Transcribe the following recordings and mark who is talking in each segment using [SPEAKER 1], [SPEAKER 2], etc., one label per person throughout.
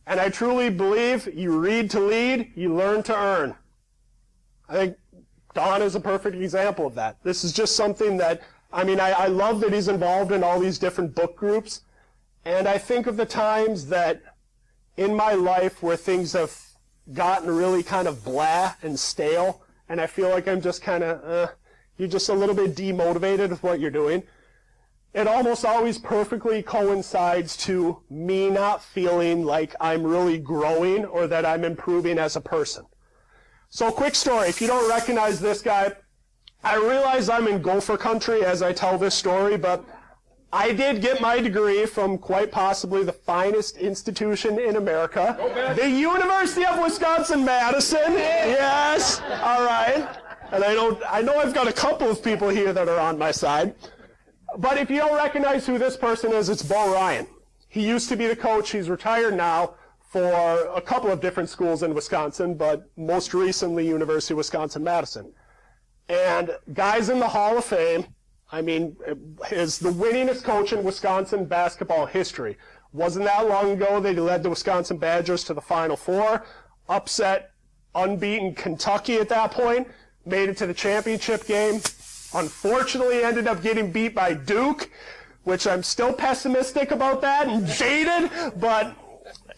[SPEAKER 1] And I truly believe you read to lead, you learn to earn. I think Don is a perfect example of that. This is just something that, I love that he's involved in all these different book groups. And I think of the times that in my life where things have gotten really kind of blah and stale, and I feel like I'm just kind of, you're just a little bit demotivated with what you're doing. It almost always perfectly coincides to me not feeling like I'm really growing or that I'm improving as a person. So quick story, if you don't recognize this guy, I realize I'm in gopher country as I tell this story, but I did get my degree from quite possibly the finest institution in America, the University of Wisconsin-Madison. Yes, all right. And I know I've got a couple of people here that are on my side. But if you don't recognize who this person is, it's Bo Ryan. He used to be the coach. He's retired now for a couple of different schools in Wisconsin, but most recently University of Wisconsin-Madison. And guys in the Hall of Fame, is the winningest coach in Wisconsin basketball history. Wasn't that long ago they led the Wisconsin Badgers to the Final Four, upset unbeaten Kentucky at that point, made it to the championship game. Unfortunately, ended up getting beat by Duke, which I'm still pessimistic about that and jaded, but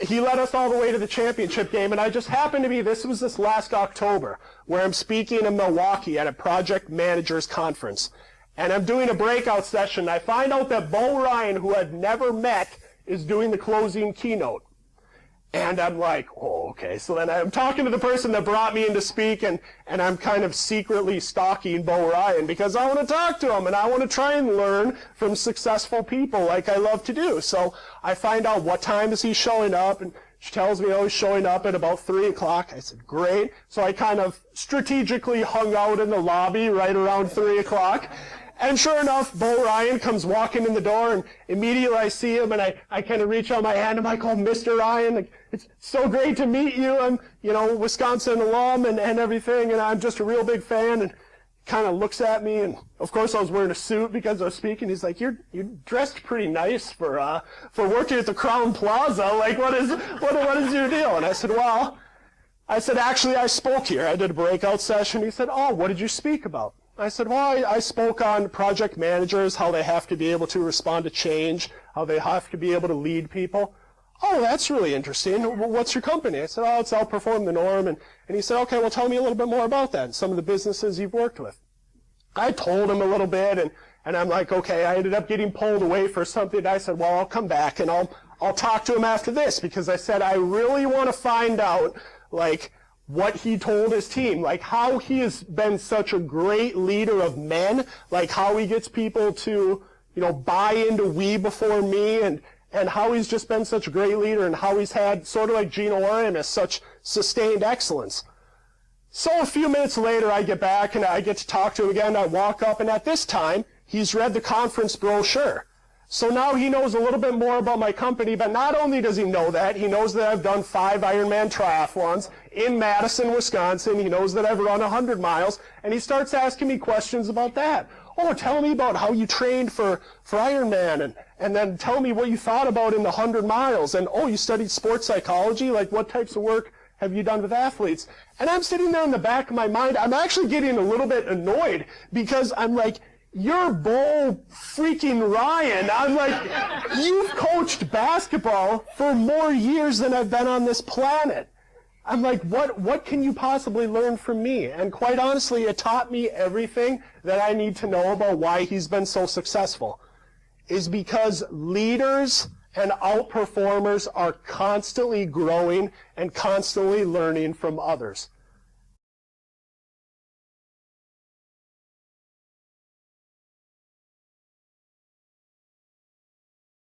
[SPEAKER 1] he led us all the way to the championship game. And I just happened to be, this last October, where I'm speaking in Milwaukee at a project managers conference. And I'm doing a breakout session. I find out that Bo Ryan, who I've never met, is doing the closing keynote. And I'm like, oh, okay. So then I'm talking to the person that brought me in to speak, and I'm kind of secretly stalking Bo Ryan because I want to talk to him, and I want to try and learn from successful people like I love to do. So I find out what time is he showing up, and she tells me, he's showing up at about 3 o'clock. I said, great. So I kind of strategically hung out in the lobby right around 3 o'clock. And sure enough, Bo Ryan comes walking in the door, and immediately I see him, and I kind of reach out my hand, and I call Mr. Ryan. Like, it's so great to meet you. I'm, Wisconsin alum and everything, and I'm just a real big fan. And kind of looks at me, and of course I was wearing a suit because I was speaking. He's like, you're dressed pretty nice for working at the Crown Plaza. Like, what is your deal? And I said, actually, I spoke here. I did a breakout session. He said, oh, what did you speak about? I said, well, I spoke on project managers, how they have to be able to respond to change, how they have to be able to lead people. Oh, that's really interesting. What's your company? I said, oh, it's Outperform The Norm. And he said, okay, well, tell me a little bit more about that and some of the businesses you've worked with. I told him a little bit, and I'm like, okay, I ended up getting pulled away for something. I said, well, I'll come back, and I'll talk to him after this, because I said, I really want to find out, like, what he told his team, like how he has been such a great leader of men, like how he gets people to, buy into we before me, and how he's just been such a great leader, and how he's had, sort of like Gene Oren, such sustained excellence. So a few minutes later, I get back, and I get to talk to him again. I walk up, and at this time, he's read the conference brochure. So now he knows a little bit more about my company, but not only does he know that, he knows that I've done 5 Ironman triathlons in Madison, Wisconsin. He knows that I've run 100 miles, and he starts asking me questions about that. Oh, tell me about how you trained for Ironman, and then tell me what you thought about in the 100 miles, and oh, you studied sports psychology, like what types of work have you done with athletes? And I'm sitting there in the back of my mind, I'm actually getting a little bit annoyed, because I'm like, you're Bo freaking Ryan. I'm like, you've coached basketball for more years than I've been on this planet. I'm like, what can you possibly learn from me? And quite honestly, it taught me everything that I need to know about why he's been so successful. Is because leaders and outperformers are constantly growing and constantly learning from others.